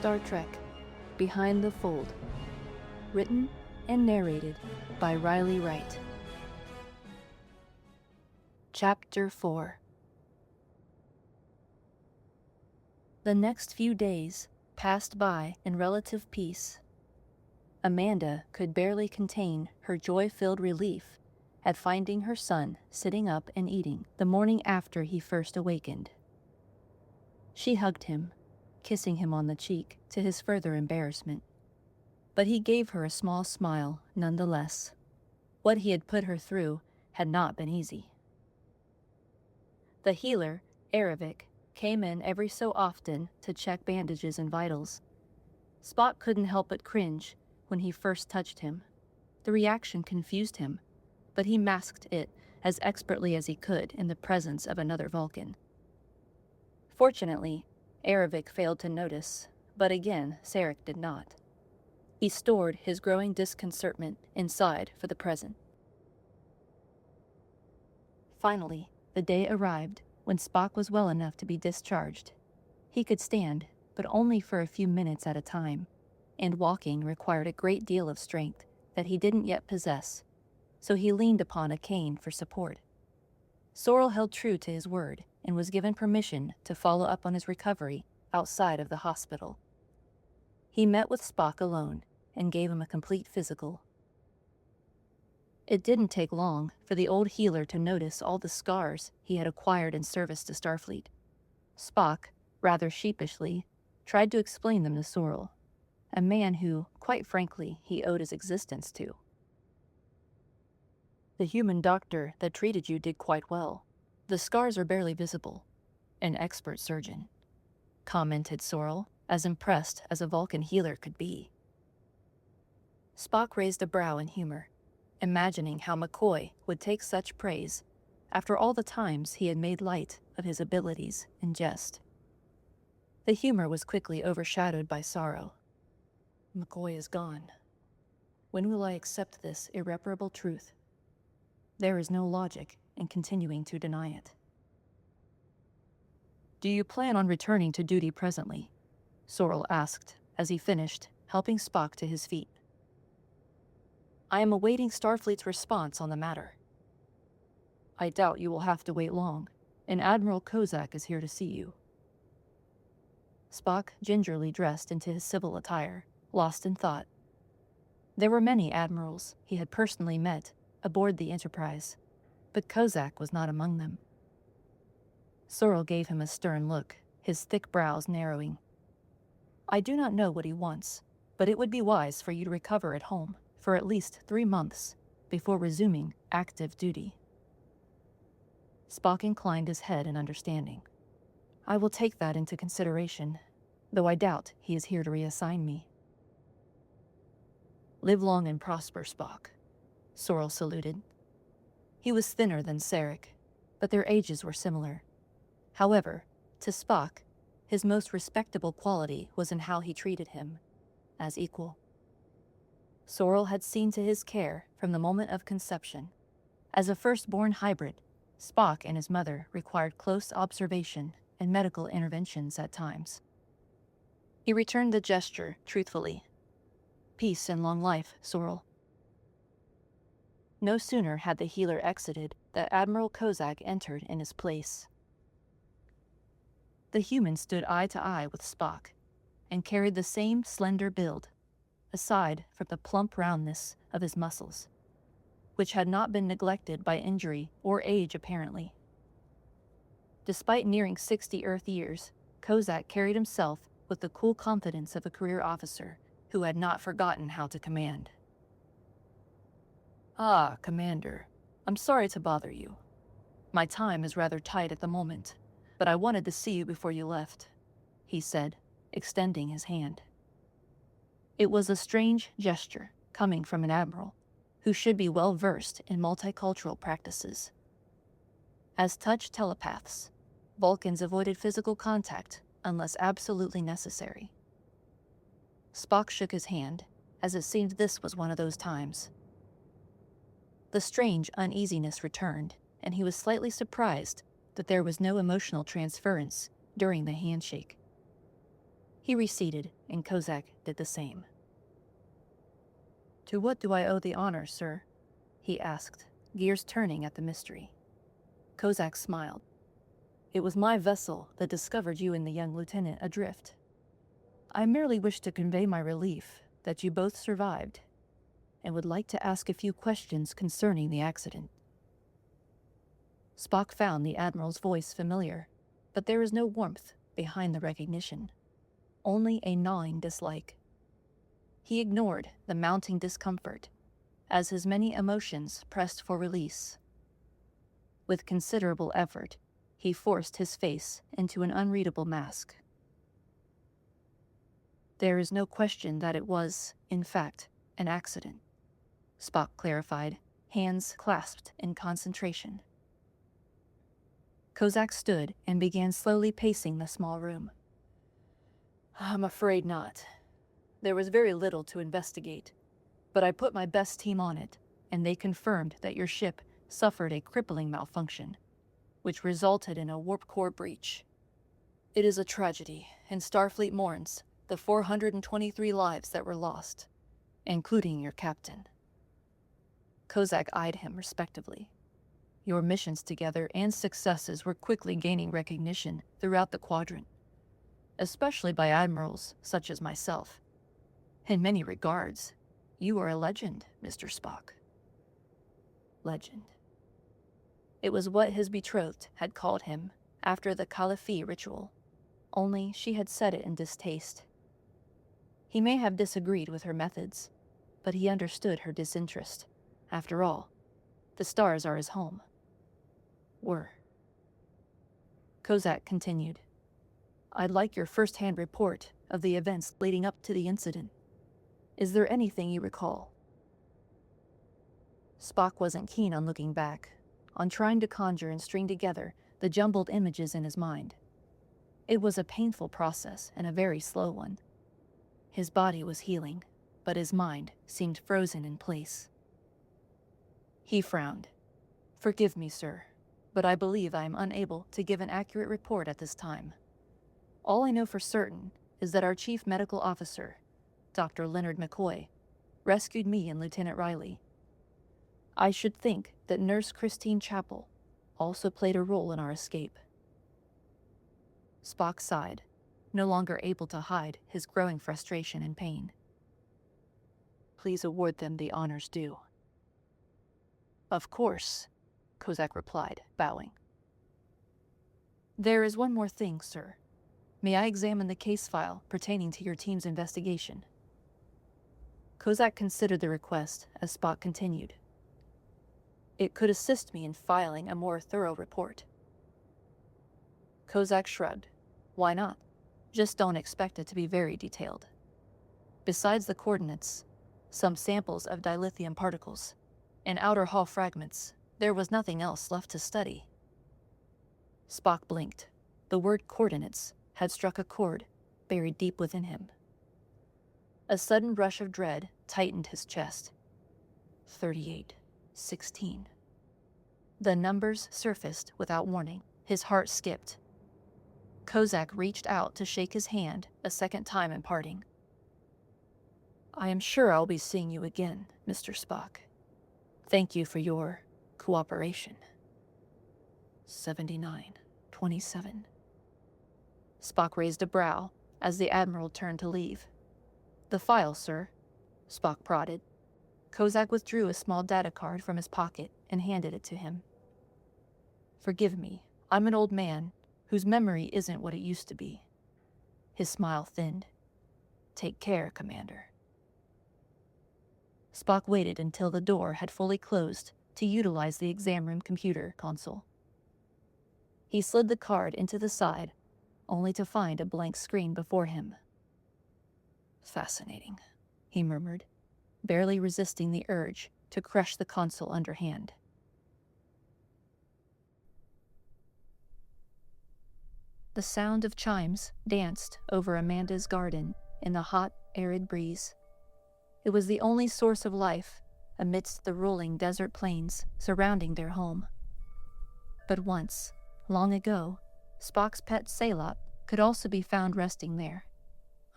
Star Trek Behind the Fold, written and narrated by Riley Wright. Chapter 4. The next few days passed by in relative peace. Amanda could barely contain her joy-filled relief at finding her son sitting up and eating the morning after he first awakened. She hugged him, kissing him on the cheek to his further embarrassment. But he gave her a small smile nonetheless. What he had put her through had not been easy. The healer, Aravik, came in every so often to check bandages and vitals. Spock couldn't help but cringe when he first touched him. The reaction confused him, but he masked it as expertly as he could in the presence of another Vulcan. Fortunately, Aravik failed to notice, but again, Sarek did not. He stored his growing disconcertment inside for the present. Finally, the day arrived when Spock was well enough to be discharged. He could stand, but only for a few minutes at a time, and walking required a great deal of strength that he didn't yet possess, so he leaned upon a cane for support. Sorrel held true to his word and was given permission to follow up on his recovery outside of the hospital. He met with Spock alone and gave him a complete physical. It didn't take long for the old healer to notice all the scars he had acquired in service to Starfleet. Spock, rather sheepishly, tried to explain them to Sorrel, a man who, quite frankly, he owed his existence to. "The human doctor that treated you did quite well. The scars are barely visible. An expert surgeon," commented Sorrel, as impressed as a Vulcan healer could be. Spock raised a brow in humor, imagining how McCoy would take such praise after all the times he had made light of his abilities in jest. The humor was quickly overshadowed by sorrow. McCoy is gone. When will I accept this irreparable truth? There is no logic in continuing to deny it. "Do you plan on returning to duty presently?" Sorrel asked as he finished, helping Spock to his feet. "I am awaiting Starfleet's response on the matter." "I doubt you will have to wait long, and Admiral Cozak is here to see you." Spock gingerly dressed into his civil attire, lost in thought. There were many admirals he had personally met aboard the Enterprise, but Cozak was not among them. Sorrel gave him a stern look, his thick brows narrowing. "I do not know what he wants, but it would be wise for you to recover at home for at least 3 months before resuming active duty." Spock inclined his head in understanding. "I will take that into consideration, though I doubt he is here to reassign me." "Live long and prosper, Spock," Sorrel saluted. He was thinner than Sarek, but their ages were similar. However, to Spock, his most respectable quality was in how he treated him, as equal. Sorrel had seen to his care from the moment of conception. As a firstborn hybrid, Spock and his mother required close observation and medical interventions at times. He returned the gesture truthfully. "Peace and long life, Sorrel." No sooner had the healer exited than Admiral Cozak entered in his place. The human stood eye to eye with Spock, and carried the same slender build, aside from the plump roundness of his muscles, which had not been neglected by injury or age apparently. Despite nearing 60 Earth years, Cozak carried himself with the cool confidence of a career officer who had not forgotten how to command. "Ah, Commander, I'm sorry to bother you. My time is rather tight at the moment, but I wanted to see you before you left," he said, extending his hand. It was a strange gesture coming from an admiral who should be well versed in multicultural practices. As touch telepaths, Vulcans avoided physical contact unless absolutely necessary. Spock shook his hand, as it seemed this was one of those times. The strange uneasiness returned, and he was slightly surprised that there was no emotional transference during the handshake. He receded and Cozak did the same. "To what do I owe the honor, sir?" he asked, gears turning at the mystery. Cozak smiled. "It was my vessel that discovered you and the young lieutenant adrift. I merely wish to convey my relief that you both survived, and would like to ask a few questions concerning the accident." Spock found the Admiral's voice familiar, but there was no warmth behind the recognition, only a gnawing dislike. He ignored the mounting discomfort as his many emotions pressed for release. With considerable effort, he forced his face into an unreadable mask. "There is no question that it was, in fact, an accident," Spock clarified, hands clasped in concentration. Cozak stood and began slowly pacing the small room. "I'm afraid not. There was very little to investigate, but I put my best team on it, and they confirmed that your ship suffered a crippling malfunction, which resulted in a warp core breach. It is a tragedy, and Starfleet mourns the 423 lives that were lost, including your captain." Cozak eyed him respectively. "Your missions together and successes were quickly gaining recognition throughout the quadrant, especially by admirals such as myself. In many regards, you are a legend, Mr. Spock." Legend. It was what his betrothed had called him after the Caliphate ritual, only she had said it in distaste. He may have disagreed with her methods, but he understood her disinterest. After all, the stars are his home. Were. Cozak continued. "I'd like your first-hand report of the events leading up to the incident. Is there anything you recall?" Spock wasn't keen on looking back, on trying to conjure and string together the jumbled images in his mind. It was a painful process and a very slow one. His body was healing, but his mind seemed frozen in place. He frowned. "Forgive me, sir, but I believe I am unable to give an accurate report at this time. All I know for certain is that our chief medical officer, Dr. Leonard McCoy, rescued me and Lieutenant Riley. I should think that Nurse Christine Chappell also played a role in our escape." Spock sighed, no longer able to hide his growing frustration and pain. "Please award them the honors due." "Of course," Cozak replied, bowing. "There is one more thing, sir. May I examine the case file pertaining to your team's investigation?" Cozak considered the request as Spock continued. "It could assist me in filing a more thorough report." Cozak shrugged. "Why not? Just don't expect it to be very detailed. Besides the coordinates, some samples of dilithium particles, and outer hull fragments, there was nothing else left to study." Spock blinked. The word coordinates had struck a chord buried deep within him. A sudden rush of dread tightened his chest. 38, 16. The numbers surfaced without warning. His heart skipped. Cozak reached out to shake his hand a second time in parting. "I am sure I'll be seeing you again, Mr. Spock. Thank you for your cooperation." 79, 27. Spock raised a brow as the Admiral turned to leave. "The file, sir," Spock prodded. Cozak withdrew a small data card from his pocket and handed it to him. "Forgive me, I'm an old man whose memory isn't what it used to be." His smile thinned. "Take care, Commander." Spock waited until the door had fully closed to utilize the exam room computer console. He slid the card into the side, only to find a blank screen before him. "Fascinating," he murmured, barely resisting the urge to crush the console underhand. The sound of chimes danced over Amanda's garden in the hot, arid breeze. It was the only source of life amidst the rolling desert plains surrounding their home. But once, long ago, Spock's pet Salop could also be found resting there,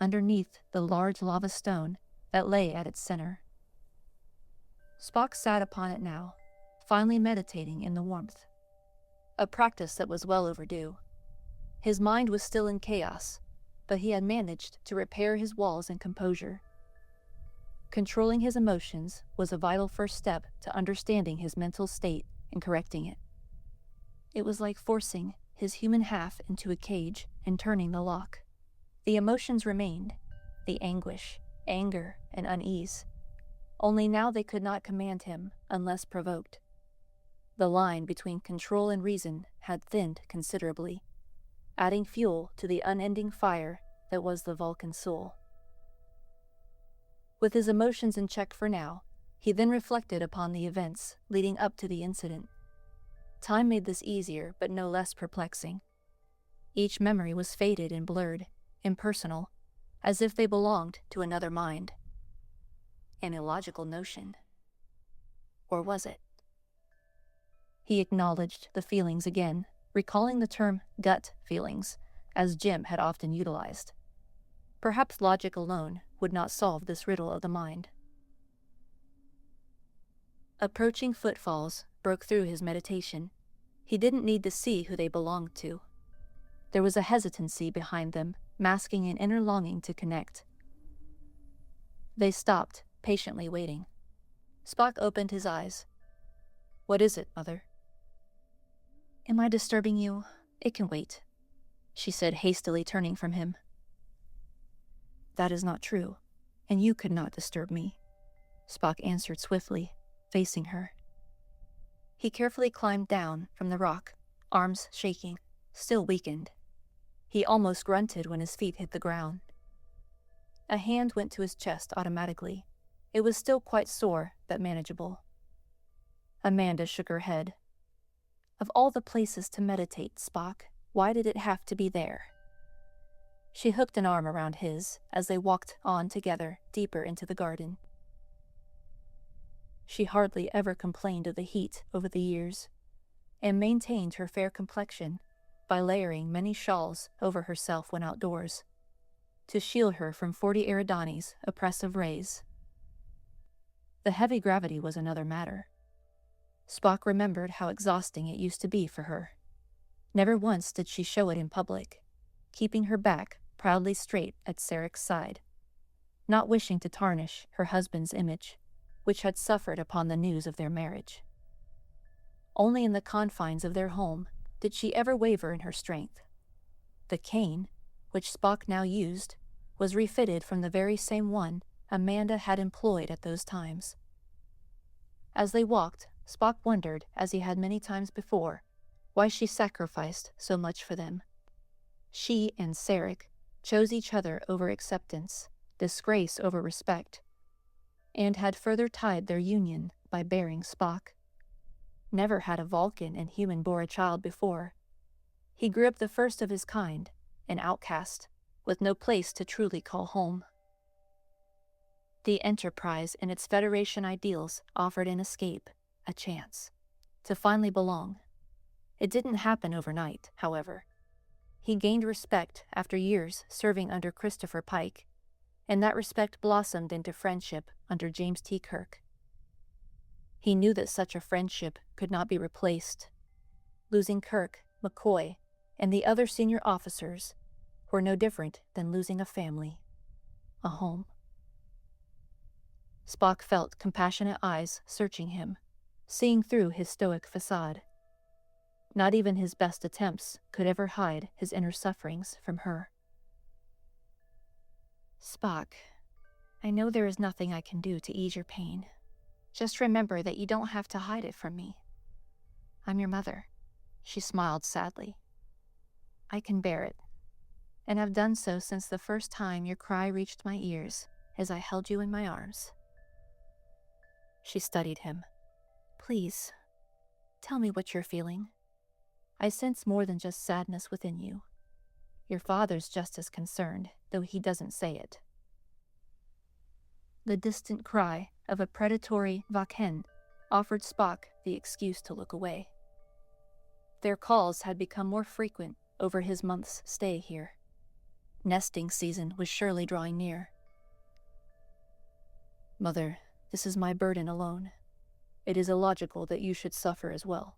underneath the large lava stone that lay at its center. Spock sat upon it now, finally meditating in the warmth. A practice that was well overdue. His mind was still in chaos, but he had managed to repair his walls and composure. Controlling his emotions was a vital first step to understanding his mental state and correcting it. It was like forcing his human half into a cage and turning the lock. The emotions remained, the anguish, anger, and unease. Only now they could not command him unless provoked. The line between control and reason had thinned considerably, adding fuel to the unending fire that was the Vulcan soul. With his emotions in check for now, he then reflected upon the events leading up to the incident. Time made this easier, but no less perplexing. Each memory was faded and blurred, impersonal, as if they belonged to another mind. An illogical notion. Or was it? He acknowledged the feelings again, recalling the term gut feelings, as Jim had often utilized. Perhaps logic alone would not solve this riddle of the mind. Approaching footfalls broke through his meditation. He didn't need to see who they belonged to. There was a hesitancy behind them, masking an inner longing to connect. They stopped, patiently waiting. Spock opened his eyes. "What is it, Mother?" "Am I disturbing you? It can wait," she said, hastily turning from him. "That is not true, and you could not disturb me," Spock answered swiftly, facing her. He carefully climbed down from the rock, arms shaking, still weakened. He almost grunted when his feet hit the ground. A hand went to his chest automatically. It was still quite sore, but manageable. Amanda shook her head. "Of all the places to meditate, Spock, why did it have to be there?" She hooked an arm around his as they walked on together deeper into the garden. She hardly ever complained of the heat over the years, and maintained her fair complexion by layering many shawls over herself when outdoors, to shield her from 40 Eridani's oppressive rays. The heavy gravity was another matter. Spock remembered how exhausting it used to be for her. Never once did she show it in public, keeping her back proudly straight at Sarek's side, not wishing to tarnish her husband's image, which had suffered upon the news of their marriage. Only in the confines of their home did she ever waver in her strength. The cane, which Spock now used, was refitted from the very same one Amanda had employed at those times. As they walked, Spock wondered, as he had many times before, why she sacrificed so much for them. She and Sarek chose each other over acceptance, disgrace over respect, and had further tied their union by bearing Spock. Never had a Vulcan and human bore a child before. He grew up the first of his kind, an outcast, with no place to truly call home. The Enterprise and its Federation ideals offered an escape, a chance, to finally belong. It didn't happen overnight, however. He gained respect after years serving under Christopher Pike, and that respect blossomed into friendship under James T. Kirk. He knew that such a friendship could not be replaced. Losing Kirk, McCoy, and the other senior officers were no different than losing a family, a home. Spock felt compassionate eyes searching him, seeing through his stoic facade. Not even his best attempts could ever hide his inner sufferings from her. "Spock, I know there is nothing I can do to ease your pain. Just remember that you don't have to hide it from me. I'm your mother." She smiled sadly. "I can bear it, and have done so since the first time your cry reached my ears as I held you in my arms." She studied him. "Please, tell me what you're feeling. I sense more than just sadness within you. Your father's just as concerned, though he doesn't say it." The distant cry of a predatory Vaken offered Spock the excuse to look away. Their calls had become more frequent over his month's stay here. Nesting season was surely drawing near. Mother, this is my burden alone. It is illogical that you should suffer as well.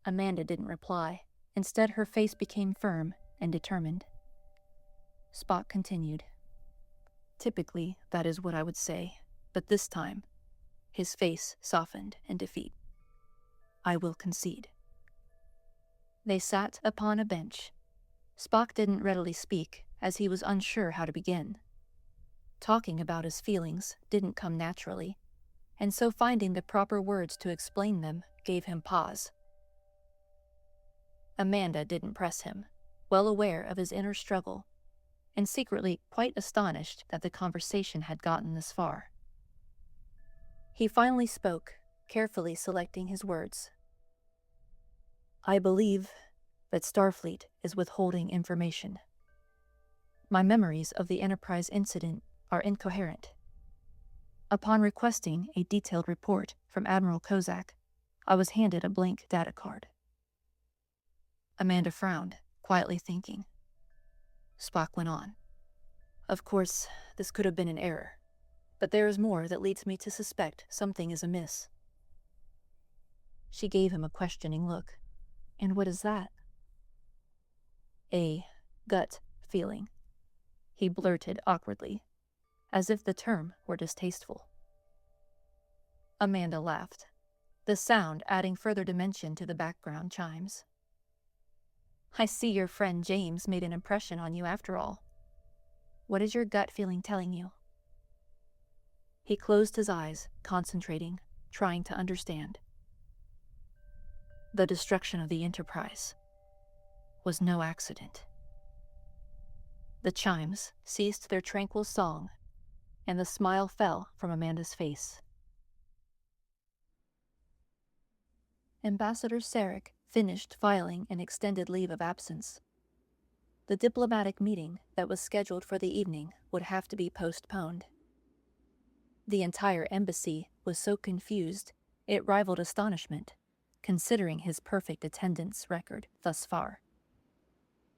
Amanda didn't reply. Instead, her face became firm and determined. Spock continued. Typically, that is what I would say, but this time, his face softened in defeat. I will concede. They sat upon a bench. Spock didn't readily speak, as he was unsure how to begin. Talking about his feelings didn't come naturally, and so finding the proper words to explain them gave him pause. Amanda didn't press him, well aware of his inner struggle, and secretly quite astonished that the conversation had gotten this far. He finally spoke, carefully selecting his words. I believe that Starfleet is withholding information. My memories of the Enterprise incident are incoherent. Upon requesting a detailed report from Admiral Cozak, I was handed a blank data card. Amanda frowned, quietly thinking. Spock went on. Of course, this could have been an error, but there is more that leads me to suspect something is amiss. She gave him a questioning look. And what is that? A gut feeling, he blurted awkwardly, as if the term were distasteful. Amanda laughed, the sound adding further dimension to the background chimes. I see your friend James made an impression on you after all. What is your gut feeling telling you? He closed his eyes, concentrating, trying to understand. The destruction of the Enterprise was no accident. The chimes ceased their tranquil song, and the smile fell from Amanda's face. Ambassador Sarek finished filing an extended leave of absence. The diplomatic meeting that was scheduled for the evening would have to be postponed. The entire embassy was so confused it rivaled astonishment, considering his perfect attendance record thus far.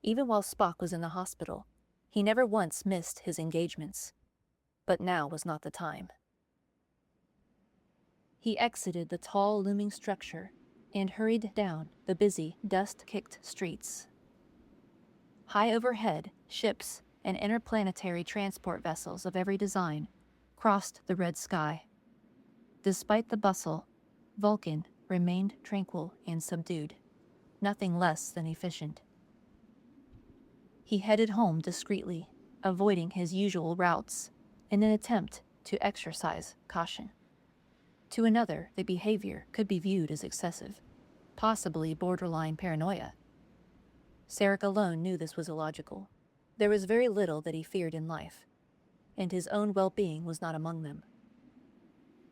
Even while Spock was in the hospital, he never once missed his engagements. But now was not the time. He exited the tall, looming structure and hurried down the busy, dust-kicked streets. High overhead, ships and interplanetary transport vessels of every design crossed the red sky. Despite the bustle, Vulcan remained tranquil and subdued, nothing less than efficient. He headed home discreetly, avoiding his usual routes, in an attempt to exercise caution. To another, the behavior could be viewed as excessive, possibly borderline paranoia. Sarek alone knew this was illogical. There was very little that he feared in life, and his own well-being was not among them.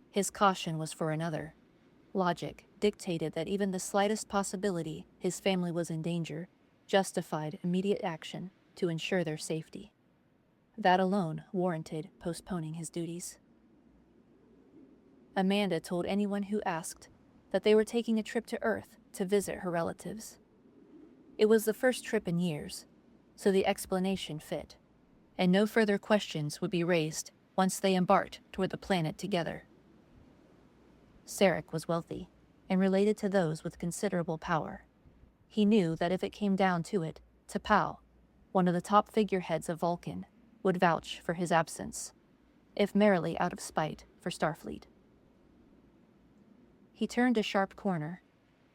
His caution was for another. Logic dictated that even the slightest possibility his family was in danger justified immediate action to ensure their safety. That alone warranted postponing his duties. Amanda told anyone who asked that they were taking a trip to Earth to visit her relatives. It was the first trip in years, so the explanation fit, and no further questions would be raised once they embarked toward the planet together. Sarek was wealthy, and related to those with considerable power. He knew that if it came down to it, T'Pau, one of the top figureheads of Vulcan, would vouch for his absence, if merely out of spite for Starfleet. He turned a sharp corner,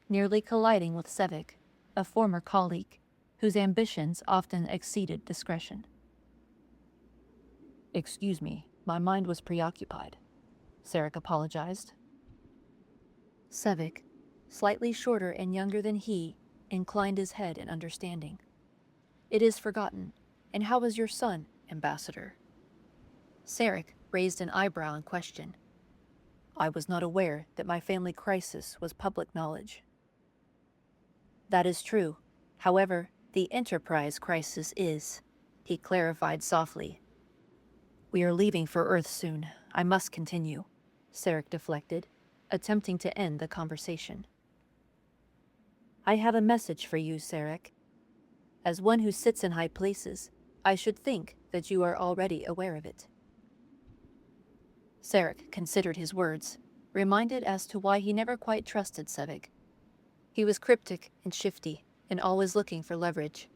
nearly colliding with Sevik, a former colleague, whose ambitions often exceeded discretion. Excuse me, my mind was preoccupied, Sarek apologized. Sevik, slightly shorter and younger than he, inclined his head in understanding. It is forgotten. And how is your son, Ambassador? Sarek raised an eyebrow in question. I was not aware that my family crisis was public knowledge. That is true. However, the Enterprise crisis is, he clarified softly. We are leaving for Earth soon. I must continue, Sarek deflected, attempting to end the conversation. I have a message for you, Sarek. As one who sits in high places, I should think that you are already aware of it." Sarek considered his words, reminded as to why he never quite trusted Sevik. He was cryptic and shifty, and always looking for leverage.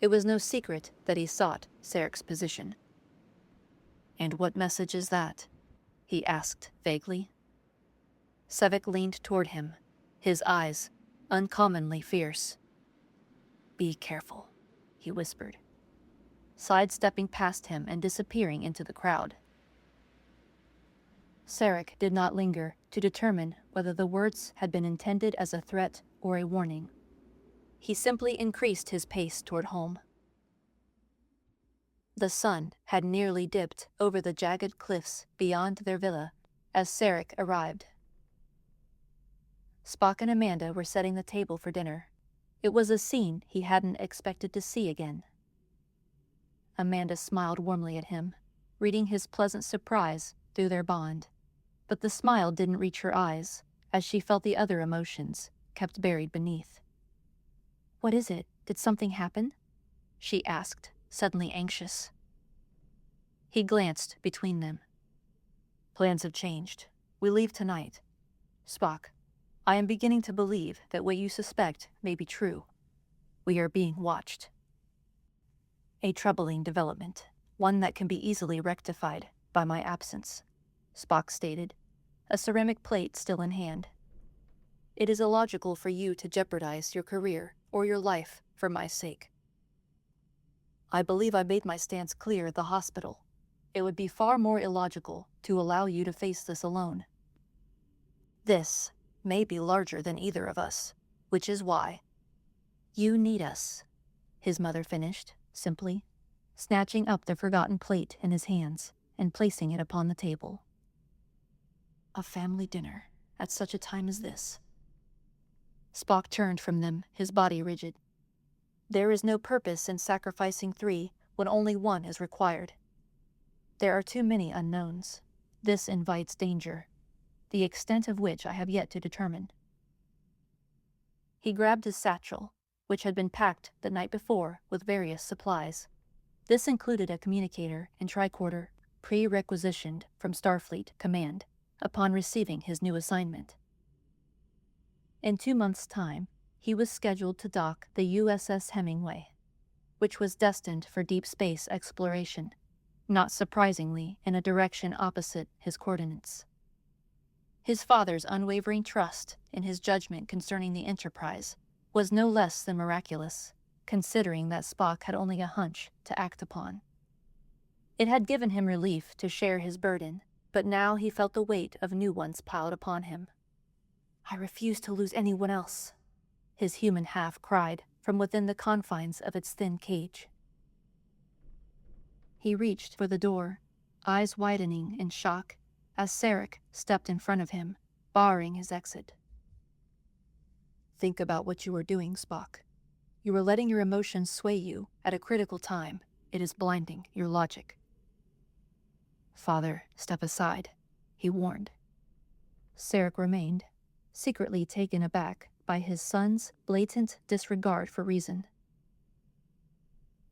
It was no secret that he sought Sarek's position. "And what message is that?" he asked vaguely. Sevik leaned toward him, his eyes uncommonly fierce. "Be careful," he whispered, sidestepping past him and disappearing into the crowd. Sarek did not linger to determine whether the words had been intended as a threat or a warning. He simply increased his pace toward home. The sun had nearly dipped over the jagged cliffs beyond their villa as Sarek arrived. Spock and Amanda were setting the table for dinner. It was a scene he hadn't expected to see again. Amanda smiled warmly at him, reading his pleasant surprise through their bond. But the smile didn't reach her eyes, as she felt the other emotions kept buried beneath. "What is it? Did something happen?" she asked, suddenly anxious. He glanced between them. "Plans have changed. We leave tonight. Spock, I am beginning to believe that what you suspect may be true. We are being watched." "A troubling development, one that can be easily rectified by my absence," Spock stated, a ceramic plate still in hand. "It is illogical for you to jeopardize your career or your life for my sake. I believe I made my stance clear at the hospital. It would be far more illogical to allow you to face this alone. This may be larger than either of us, which is why you need us," his mother finished, simply, snatching up the forgotten plate in his hands and placing it upon the table. "A family dinner at such a time as this." Spock turned from them, his body rigid. "There is no purpose in sacrificing 3 when only 1 is required. There are too many unknowns. This invites danger, the extent of which I have yet to determine." He grabbed his satchel, which had been packed the night before with various supplies. This included a communicator and tricorder pre-requisitioned from Starfleet Command upon receiving his new assignment. In 2 months' time, he was scheduled to dock the USS Hemingway, which was destined for deep space exploration, not surprisingly in a direction opposite his coordinates. His father's unwavering trust in his judgment concerning the Enterprise was no less than miraculous, considering that Spock had only a hunch to act upon. It had given him relief to share his burden, but now he felt the weight of new ones piled upon him. "I refuse to lose anyone else," his human half cried from within the confines of its thin cage. He reached for the door, eyes widening in shock as Sarek stepped in front of him, barring his exit. "Think about what you are doing, Spock. You are letting your emotions sway you at a critical time. It is blinding your logic." "Father, step aside," he warned. Sarek remained, secretly taken aback by his son's blatant disregard for reason.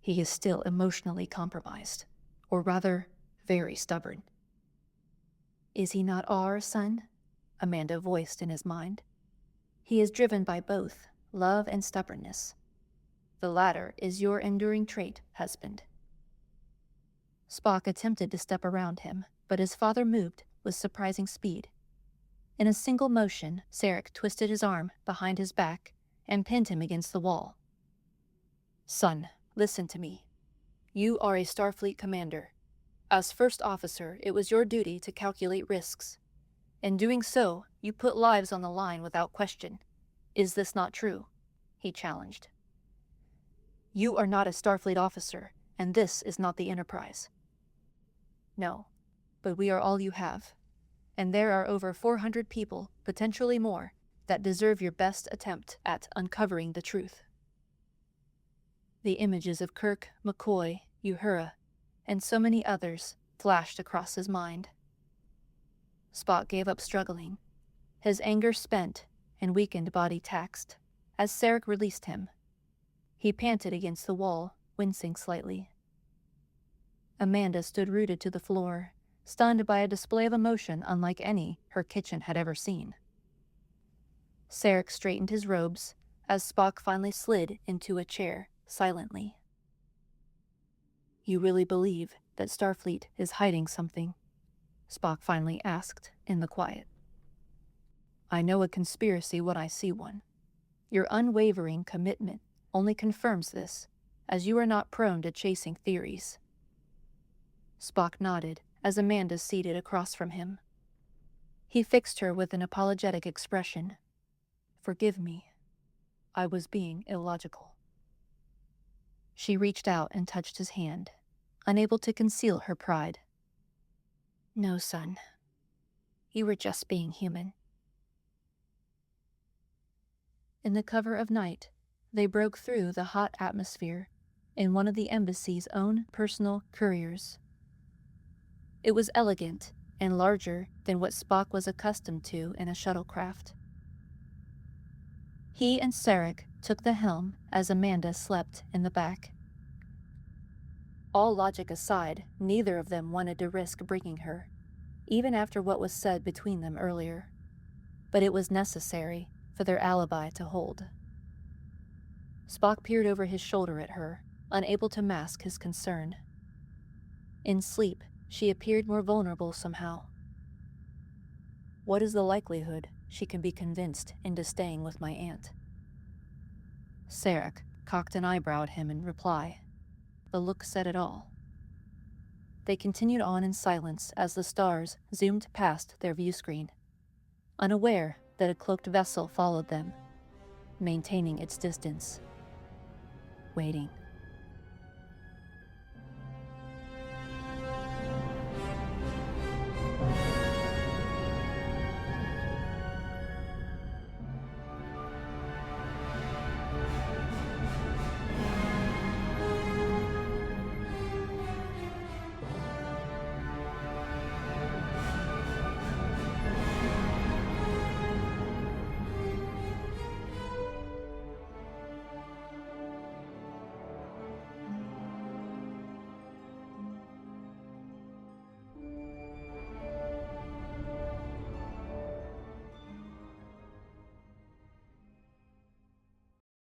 "He is still emotionally compromised, or rather, very stubborn." "Is he not our son?" Amanda voiced in his mind. "He is driven by both love and stubbornness. The latter is your enduring trait, husband." Spock attempted to step around him, but his father moved with surprising speed. In a single motion, Sarek twisted his arm behind his back and pinned him against the wall. "Son, listen to me. You are a Starfleet commander. As first officer, it was your duty to calculate risks. In doing so, you put lives on the line without question. Is this not true?" he challenged. "You are not a Starfleet officer, and this is not the Enterprise." "No, but we are all you have. And there are over 400 people, potentially more, that deserve your best attempt at uncovering the truth." The images of Kirk, McCoy, Uhura, and so many others flashed across his mind. Spock gave up struggling, his anger spent and weakened body taxed, as Sarek released him. He panted against the wall, wincing slightly. Amanda stood rooted to the floor, stunned by a display of emotion unlike any her kitchen had ever seen. Sarek straightened his robes as Spock finally slid into a chair, silently. "You really believe that Starfleet is hiding something?" Spock finally asked in the quiet. "I know a conspiracy when I see one. Your unwavering commitment only confirms this, as you are not prone to chasing theories." Spock nodded as Amanda seated across from him. He fixed her with an apologetic expression. "Forgive me. I was being illogical." She reached out and touched his hand, unable to conceal her pride. "No, son. You were just being human." In the cover of night, they broke through the hot atmosphere in one of the embassy's own personal couriers. It was elegant and larger than what Spock was accustomed to in a shuttlecraft. He and Sarek took the helm as Amanda slept in the back. All logic aside, neither of them wanted to risk bringing her, even after what was said between them earlier. But it was necessary for their alibi to hold. Spock peered over his shoulder at her, unable to mask his concern. In sleep, she appeared more vulnerable somehow. "What is the likelihood she can be convinced into staying with my aunt?" Sarek cocked an eyebrow at him in reply. The look said it all. They continued on in silence as the stars zoomed past their view screen, unaware that a cloaked vessel followed them, maintaining its distance, waiting.